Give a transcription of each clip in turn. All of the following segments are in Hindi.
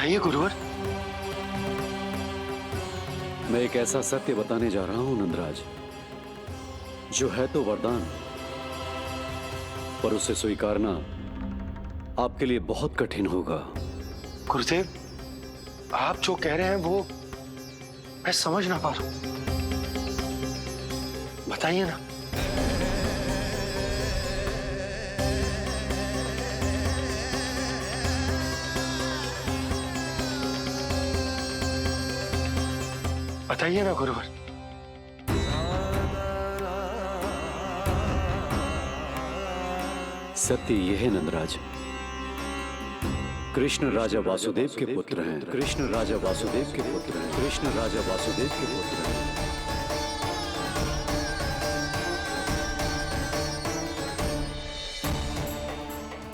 बताइए गुरुवर। मैं एक ऐसा सत्य बताने जा रहा हूं नंदराज, जो है तो वरदान, पर उसे स्वीकारना आपके लिए बहुत कठिन होगा। गुरुदेव, आप जो कह रहे हैं वो मैं समझ ना पा रहा हूं, बताइए ना। बताइए ना गुरुवर। सत्य यह है नंदराज, कृष्ण राजा वासुदेव के पुत्र हैं। कृष्ण राजा वासुदेव के पुत्र हैं। कृष्ण राजा वासुदेव के पुत्र हैं।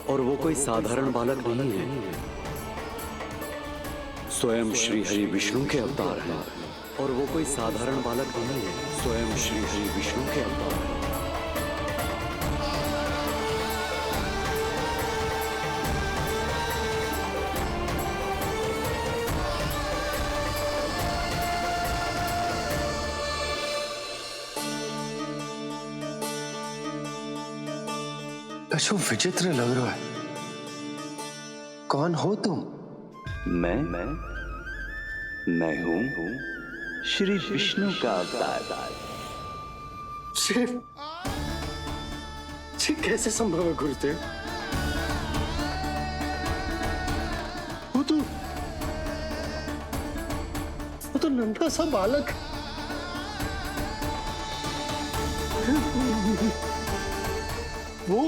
और वो कोई साधारण बालक नहीं है, स्वयं श्री हरि विष्णु के अवतार हैं। और वो कोई साधारण बालक नहीं है, स्वयं श्री हरि विष्णु के अवतार हैं। जो विचित्र लग रहा है, कौन हो तुम? मैं हूं श्री विष्णु का अवतार। ये कैसे संभव है गुरुदेव? वो तो नन्हा सा बालक। वो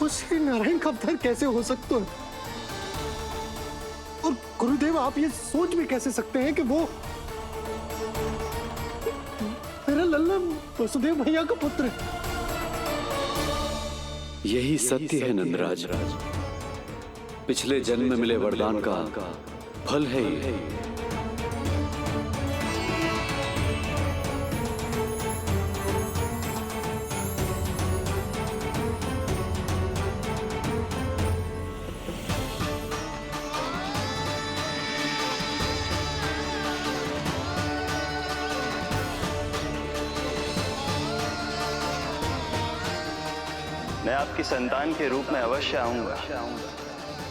श्री नारायण का अवतार कैसे हो सकता है? और गुरुदेव, आप ये सोच भी कैसे सकते हैं कि वो मेरा लल्ला वसुदेव भैया का पुत्र है? यही सत्य है नंदराज, पिछले जन्म में मिले वरदान का फल है ये। मैं आपकी संतान के रूप में अवश्य आऊंगा,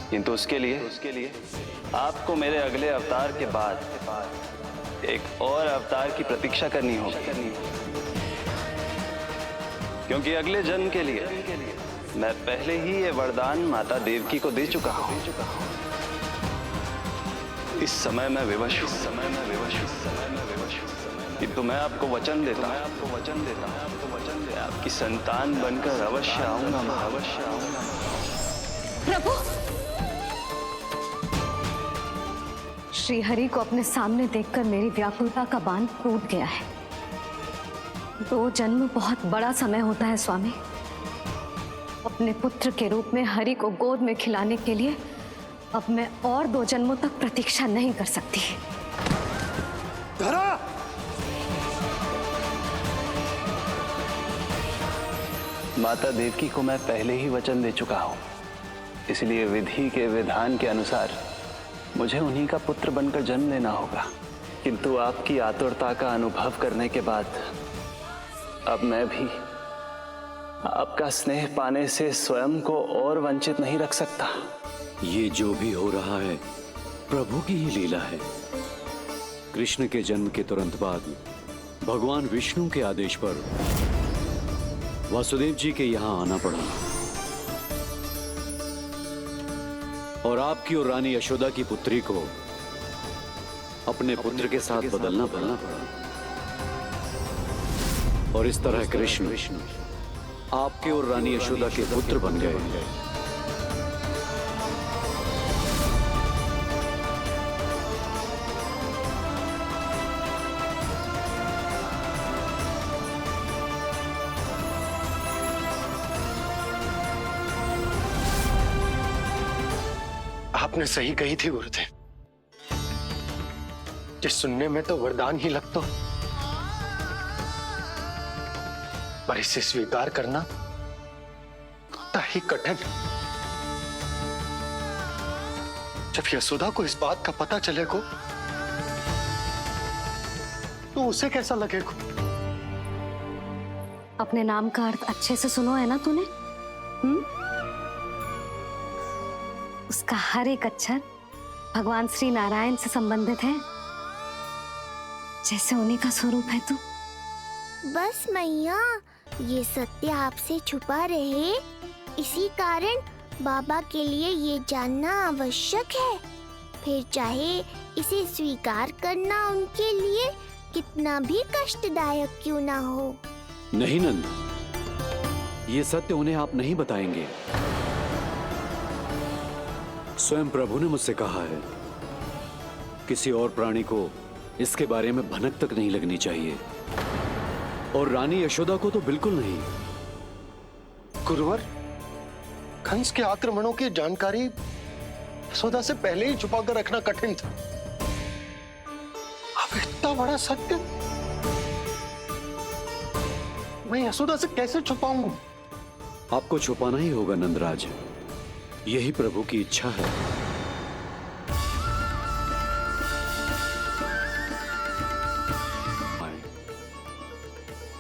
किंतु उसके लिए आपको मेरे अगले अवतार के बाद एक और अवतार की प्रतीक्षा करनी होगी, क्योंकि अगले जन्म के लिए मैं पहले ही ये वरदान माता देवकी को दे चुका हूं। इस समय मैं विवश हूं, किंतु मैं आपको वचन देता हूं, आपकी संतान बनकर अवश्य आऊंगा। प्रभु, श्री हरि को अपने सामने देखकर मेरी व्याकुलता का बांध टूट गया है। 2 जन्म बहुत बड़ा समय होता है स्वामी। अपने पुत्र के रूप में हरि को गोद में खिलाने के लिए अब मैं और 2 जन्मों तक प्रतीक्षा नहीं कर सकती। धरा! माता देवकी को मैं पहले ही वचन दे चुका हूं, इसलिए विधि के विधान के अनुसार मुझे उन्हीं का पुत्र बनकर जन्म लेना होगा। किंतु आपकी आतुरता का अनुभव करने के बाद अब मैं भी आपका स्नेह पाने से स्वयं को और वंचित नहीं रख सकता। ये जो भी हो रहा है प्रभु की ही लीला है। कृष्ण के जन्म के तुरंत बाद भगवान विष्णु के आदेश पर वासुदेव जी के यहां आना पड़ा और आपकी और रानी यशोदा की पुत्री को अपने पुत्र के साथ बदलना पड़ा और इस तरह कृष्ण आपके और रानी यशोदा के पुत्र बन गए। आपने सही कही थी गुरुदेव, जिस सुनने में तो वरदान ही लगता, पर इसे स्वीकार करना उतना ही कठिन। जब यशोदा को इस बात का पता चलेगा तो उसे कैसा लगेगा? अपने नाम का अर्थ अच्छे से सुनो है ना तूने? उसका हर एक अक्षर भगवान श्री नारायण से संबंधित है, जैसे उन्हीं का स्वरूप है तू। बस मैया, ये सत्य आपसे छुपा रहे, इसी कारण बाबा के लिए ये जानना आवश्यक है। फिर चाहे इसे स्वीकार करना उनके लिए कितना भी कष्टदायक क्यों ना हो। नहीं नंद, ये सत्य उन्हें आप नहीं बताएंगे। स्वयं प्रभु ने मुझसे कहा है, किसी और प्राणी को इसके बारे में भनक तक नहीं लगनी चाहिए, और रानी यशोदा को तो बिल्कुल नहीं। गुरुवर, कंस के आक्रमणों की जानकारी यशोदा से पहले ही छुपाकर रखना कठिन था। अब इतना बड़ा सत्य मैं यशोदा से कैसे छुपाऊंगा? आपको छुपाना ही होगा नंदराज, यही प्रभु की इच्छा है।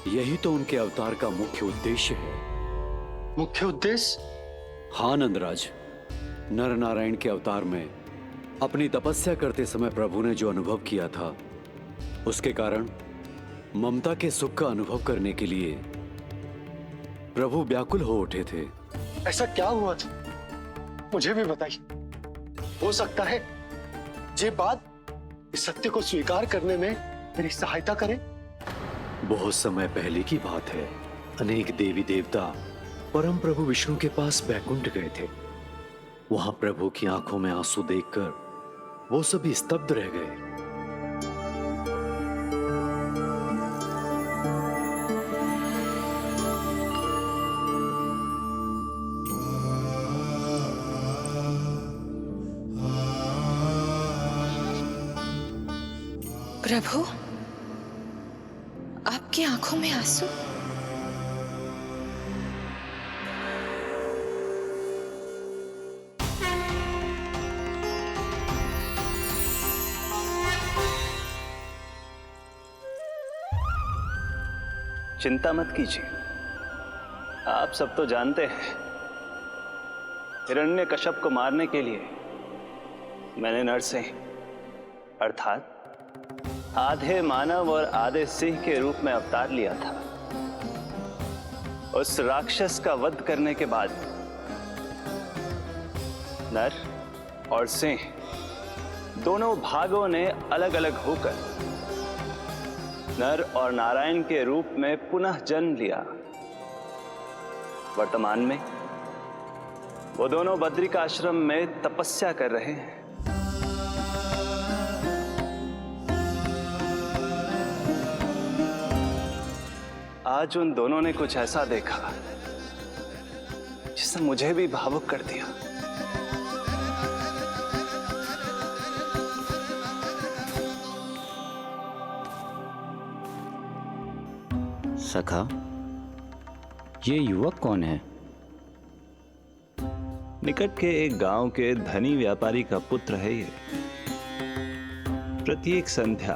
यही तो उनके अवतार का मुख्य उद्देश्य है। मुख्य उद्देश्य? हाँ नंदराज, नर नारायण के अवतार में अपनी तपस्या करते समय प्रभु ने जो अनुभव किया था, उसके कारण ममता के सुख का अनुभव करने के लिए प्रभु व्याकुल हो उठे थे। ऐसा क्या हुआ था, मुझे भी बताइए। हो सकता है ये बात इस सत्य को स्वीकार करने में मेरी सहायता करे। बहुत समय पहले की बात है, अनेक देवी देवता परम प्रभु विष्णु के पास बैकुंठ गए थे। वहां प्रभु की आंखों में आंसू देखकर वो सभी स्तब्ध रह गए। प्रभु, आपकी आंखों में आंसू? चिंता मत कीजिए, आप सब तो जानते हैं, हिरण्यकश्यप को मारने के लिए मैंने नरसिंह अर्थात आधे मानव और आधे सिंह के रूप में अवतार लिया था। उस राक्षस का वध करने के बाद नर और सिंह दोनों भागों ने अलग अलग होकर नर और नारायण के रूप में पुनः जन्म लिया। वर्तमान में वो दोनों बद्रिकाश्रम में तपस्या कर रहे हैं। आज उन दोनों ने कुछ ऐसा देखा जिसने मुझे भी भावुक कर दिया। सखा, ये युवक कौन है? निकट के एक गांव के धनी व्यापारी का पुत्र है ये। प्रत्येक संध्या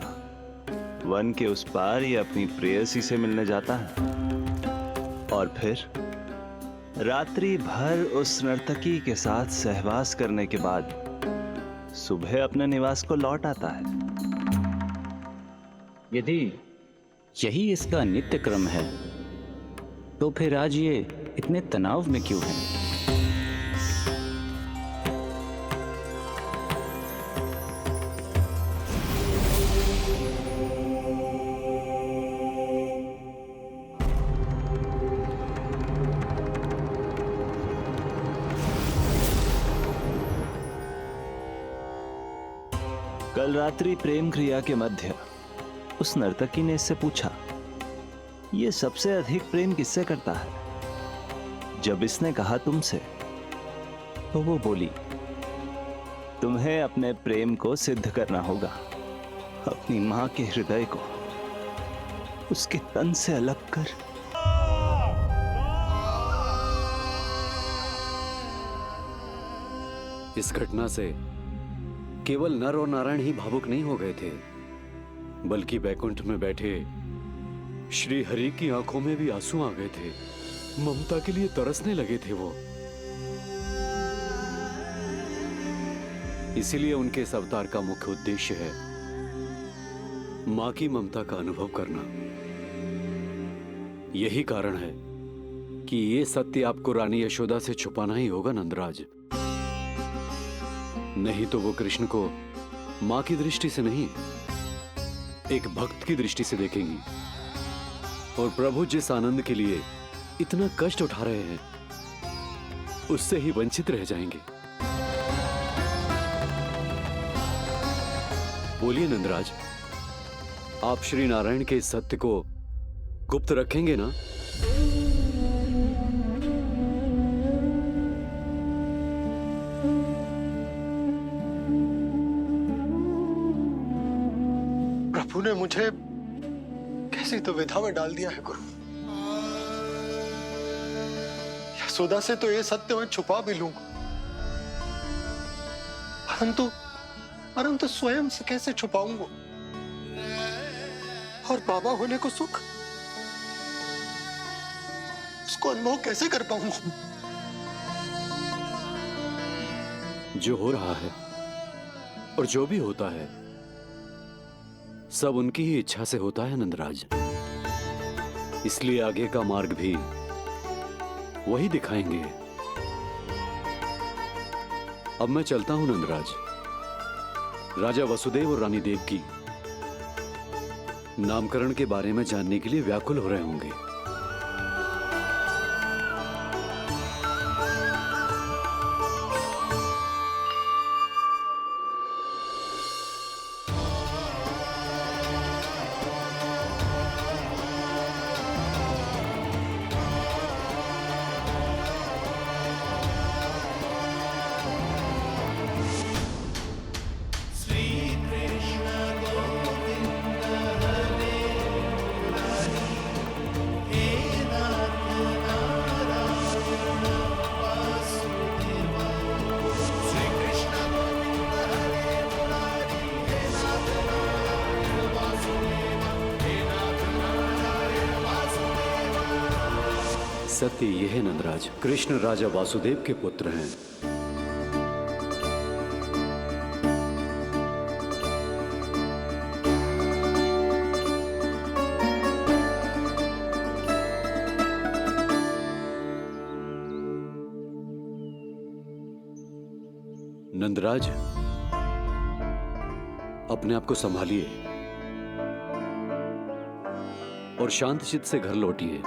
वन के उस पार ये अपनी प्रेयसी से मिलने जाता है और फिर रात्रि भर उस नर्तकी के साथ सहवास करने के बाद सुबह अपने निवास को लौट आता है। यदि यही इसका नित्य क्रम है, तो फिर आज ये इतने तनाव में क्यों है? कल रात्रि प्रेम क्रिया के मध्य उस नर्तकी ने इससे पूछा, ये सबसे अधिक प्रेम किससे करता है? जब इसने कहा तुमसे, तो वो बोली, तुम्हें अपने प्रेम को सिद्ध करना होगा। अपनी मां के हृदय को उसके तन से अलग कर। इस घटना से केवल नर और नारायण ही भावुक नहीं हो गए थे, बल्कि बैकुंठ में बैठे श्री हरि की आंखों में भी आंसू आ गए थे। ममता के लिए तरसने लगे थे वो। इसीलिए उनके इस अवतार का मुख्य उद्देश्य है मां की ममता का अनुभव करना। यही कारण है कि ये सत्य आपको रानी यशोदा से छुपाना ही होगा नंदराज। नहीं तो वो कृष्ण को मां की दृष्टि से नहीं, एक भक्त की दृष्टि से देखेंगी, और प्रभु जिस आनंद के लिए इतना कष्ट उठा रहे हैं उससे ही वंचित रह जाएंगे। बोलिए नंदराज, आप श्री नारायण के इस सत्य को गुप्त रखेंगे ना? प्रभु ने मुझे कैसी दुविधा में डाल दिया है गुरु। यशोदा से तो ये सत्य मैं छुपा भी लूंगा, परंतु स्वयं से कैसे छुपाऊंगा? और बाबा होने को सुख, उसको अनुभव कैसे कर पाऊंगा? जो हो रहा है और जो भी होता है सब उनकी ही इच्छा से होता है नंदराज। इसलिए आगे का मार्ग भी वही दिखाएंगे। अब मैं चलता हूं नंदराज। राजा वसुदेव और रानी देवकी नामकरण के बारे में जानने के लिए व्याकुल हो रहे होंगे। सत्य यह है नंदराज, कृष्ण राजा वासुदेव के पुत्र हैं। नंदराज, अपने आप को संभालिए और शांत चित्त से घर लौटिए।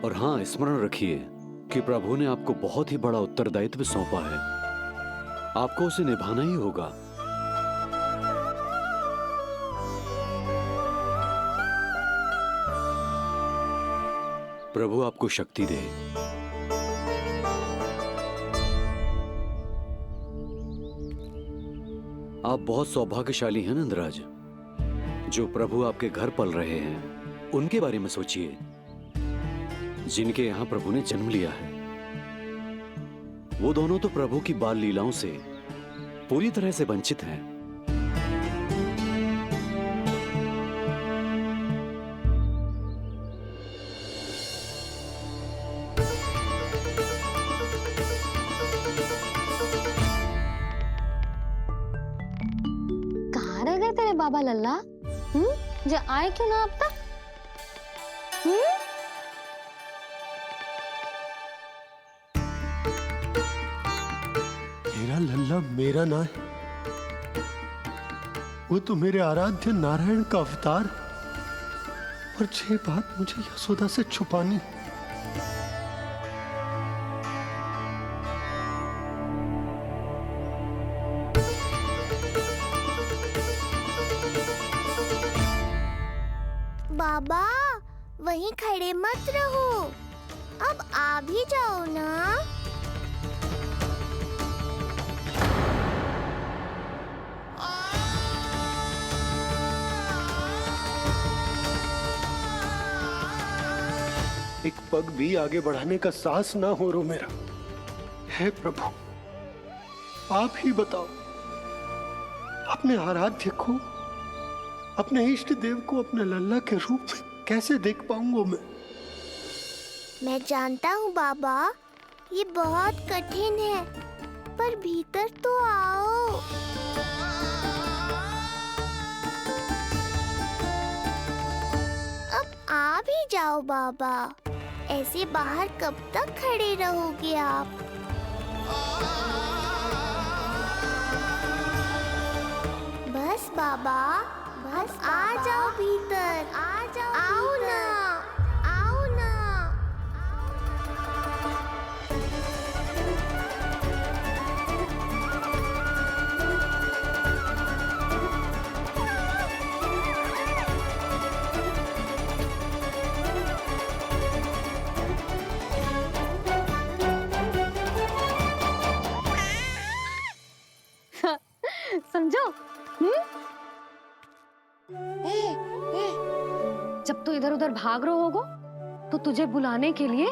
और हां, स्मरण रखिए कि प्रभु ने आपको बहुत ही बड़ा उत्तरदायित्व सौंपा है, आपको उसे निभाना ही होगा। प्रभु आपको शक्ति दे। आप बहुत सौभाग्यशाली हैं नंदराज। जो प्रभु आपके घर पल रहे हैं उनके बारे में सोचिए, जिनके यहां प्रभु ने जन्म लिया है। वो दोनों तो प्रभु की बाल लीलाओं से पूरी तरह से वंचित हैं। कहाँ रह गए तेरे बाबा लल्ला? जो आए क्यों ना अब तक? मेरा लल्ला मेरा ना है, वो तो मेरे आराध्य नारायण का अवतार। और ये बात मुझे यशोदा से छुपानी। बाबा वहीं खड़े मत रहो, अब आ भी जाओ ना। एक पग भी आगे बढ़ाने का साहस ना हो रो मेरा। हे प्रभु, आप ही बताओ अपने आराध्य को, अपने इष्ट देव को अपने लल्ला के रूप में कैसे देख पाऊंगा मैं जानता हूँ बाबा, ये बहुत कठिन है, पर भीतर तो आओ। अब आ भी जाओ बाबा, ऐसे बाहर कब तक खड़े रहोगे आप? बस बाबा, बस आ जाओ भीतर, आ जाओ, आओ ना, आओ ना। समझो? जब तू इधर उधर भाग रहा होगा तो तुझे बुलाने के लिए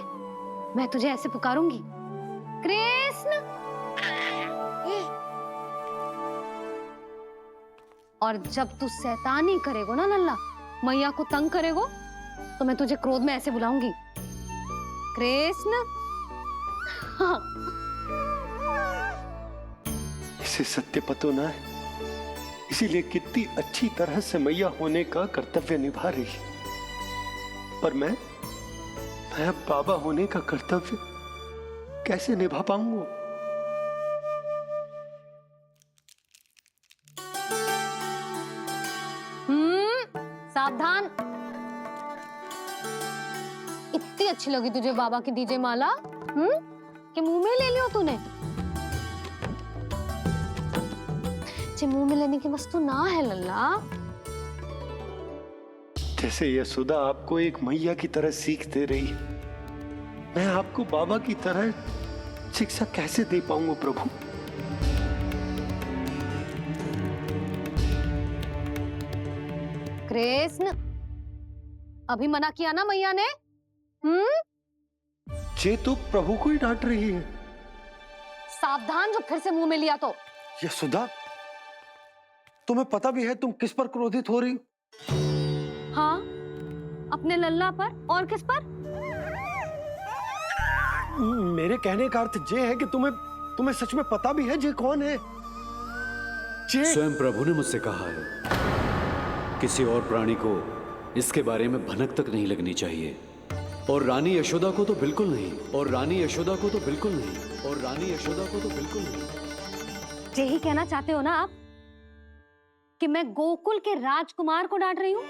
मैं तुझे ऐसे पुकारूंगी, कृष्ण। और जब तू शैतानी करेगो ना लल्ला, मैया को तंग करेगो, तो मैं तुझे क्रोध में ऐसे बुलाऊंगी, कृष्ण। हाँ। इसे सत्य पतो ना है, इसीलिए कितनी अच्छी तरह से मैया होने का कर्तव्य निभा रही है। पर मैं अब बाबा होने का कर्तव्य कैसे निभा पाऊंगा? सावधान। इतनी अच्छी लगी तुझे बाबा की दीजे माला, कि मुंह में ले लियो तूने? मुंह में लेने की वस्तु ना है लल्ला। जैसे यशोदा आपको एक मैया की तरह सीख दे रही है, मैं आपको बाबा की तरह शिक्षा कैसे दे पाऊंगा प्रभु? कृष्ण, अभी मना किया ना मैया ने? ये तो प्रभु को ही डांट रही है। सावधान, जो फिर से मुंह में लिया तो। यशोदा, तुम्हें पता भी है तुम किस पर क्रोधित हो रही? हाँ, अपने लल्ला पर। और किस पर? मेरे कहने का अर्थ ये है कि तुम्हें सच में पता भी है जे कौन है? स्वयं प्रभु ने मुझसे कहा है, किसी और प्राणी को इसके बारे में भनक तक नहीं लगनी चाहिए। और रानी यशोदा को तो बिल्कुल नहीं, और रानी यशोदा को तो बिल्कुल नहीं, और रानी यशोदा को तो बिल्कुल नहीं। यही कहना चाहते हो ना आप कि मैं गोकुल के राजकुमार को डांट रही हूँ?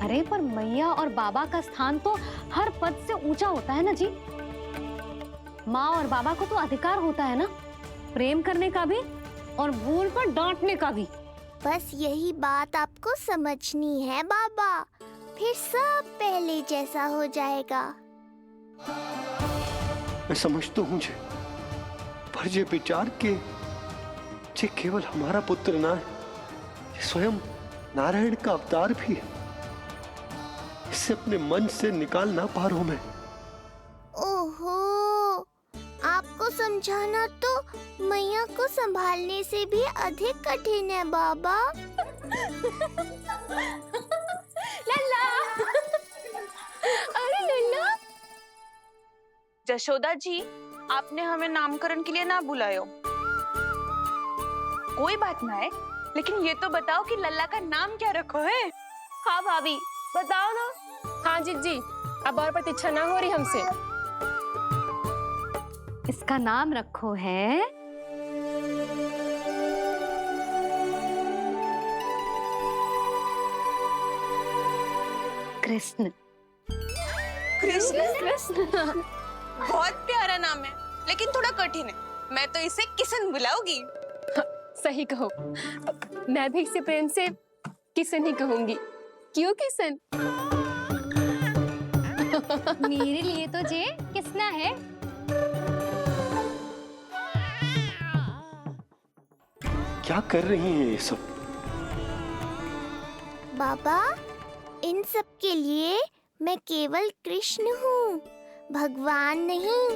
अरे पर मैया और बाबा का स्थान तो हर पद से ऊंचा होता है ना जी। माँ और बाबा को तो अधिकार होता है ना प्रेम करने का भी और भूल पर डांटने का भी। बस यही बात आपको समझनी है बाबा, फिर सब पहले जैसा हो जाएगा। मैं समझता हूँ जे, पर ये विचार के जे केवल हमारा पुत्र ना है, ये स्वयं नारायण का अवतार भी है। इसे अपने मन से निकाल ना पा रहा हूं मैं। ओहो, आपको समझाना तो मैया को संभालने से भी अधिक कठिन है बाबा। लल्ला, अरे लल्ला। जशोदा जी, आपने हमें नामकरण के लिए ना बुलायो। कोई बात ना है, लेकिन ये तो बताओ कि लल्ला का नाम क्या रखो है? हाँ भाभी, बताओ ना। हाँ जी, अब और प्रतीक्षा ना हो रही हमसे। इसका नाम रखो है कृष्ण। कृष्ण? बहुत प्यारा नाम है, लेकिन थोड़ा कठिन है। मैं तो इसे किशन बुलाऊंगी। सही कहो, मैं भी इसे प्रेम से किशन ही कहूंगी। क्यों किशन? मेरे लिए तो जे किसना है। क्या कर रही हैं ये सब? बाबा, इन सब के लिए मैं केवल कृष्ण हूँ, भगवान नहीं।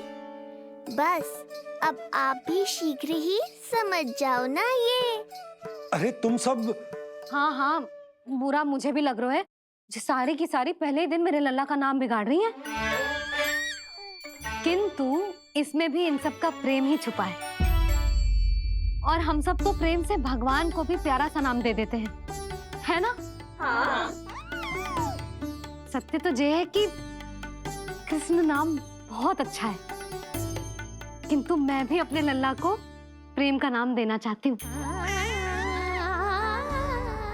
बस अब आप भी शीघ्र ही समझ जाओ ना ये। अरे तुम सब हाँ हाँ, बुरा मुझे भी लग रहा है, जो सारी की सारी पहले ही दिन मेरे लल्ला का नाम बिगाड़ रही हैं। किंतु इसमें भी इन सब का प्रेम ही छुपा है, और हम सब तो प्रेम से भगवान को भी प्यारा सा नाम दे देते हैं, है ना? हाँ। सत्य तो ये है कि कृष्ण नाम बहुत अच्छा है, किंतु मैं भी अपने लल्ला को प्रेम का नाम देना चाहती हूँ।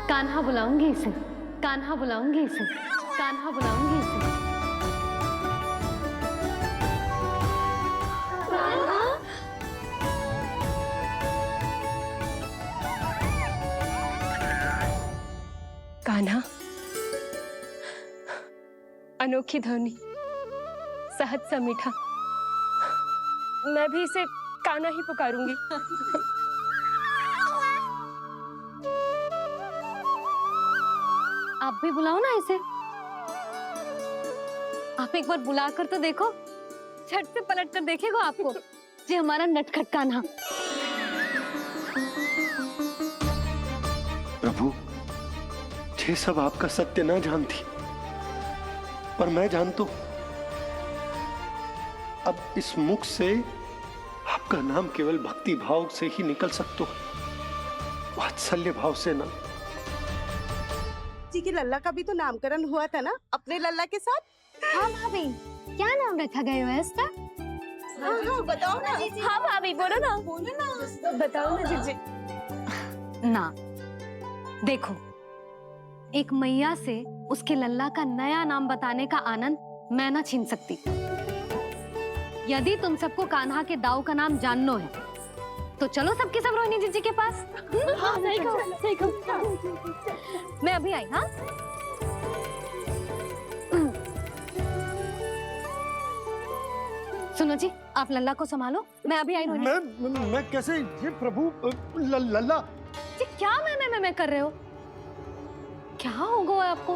कान्हा बुलाऊंगी इसे, कान्हा बुलाऊंगी इसे, कान्हा बुलाऊंगी इसे। कान्हा, अनोखी ध्वनि, सहज सा मीठा, मैं भी इसे कान्हा ही पुकारूंगी। आप भी बुलाओ ना इसे। आप एक बार बुला कर तो देखो, झट से पलट कर देखेगा आपको ये हमारा नटखट कान्हा। प्रभु, ये सब आपका सत्य ना जानती, पर मैं जानता हूं। अब इस मुख से आपका नाम केवल भक्ति भाव से ही निकल सकता है, वात्सल्य भाव से ना। जी के लल्ला का भी तो नामकरण हुआ था ना अपने लल्ला के साथ। हाँ भाभी, क्या नाम रखा गया है इसका? हाँ, बताओ ना। हाँ भाभी, बोलो ना, बताओ ना जीजी। ना, देखो, एक मैया से उसके लल्ला का नया नाम बताने का आनंद मैं ना छीन सकती। यदि तुम सबको कान्हा के दाऊ का नाम जानना है तो चलो सबके सब रोहिणी जीजी के पास। हाँ, सही कहो, सही कहो। मैं अभी आई। हाँ, सुनो जी, आप लल्ला को संभालो, मैं अभी आई। रोहिणी, मैं कैसे? ये प्रभु लल्ला। जी क्या मैं कर रहे हो? क्या हो गया आपको?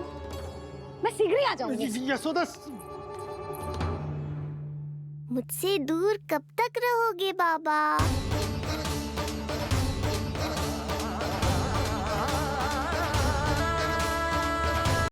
मैं शीघ्र ही आ जाऊंगी। यशोदा, मुझसे दूर कब तक रहोगे बाबा?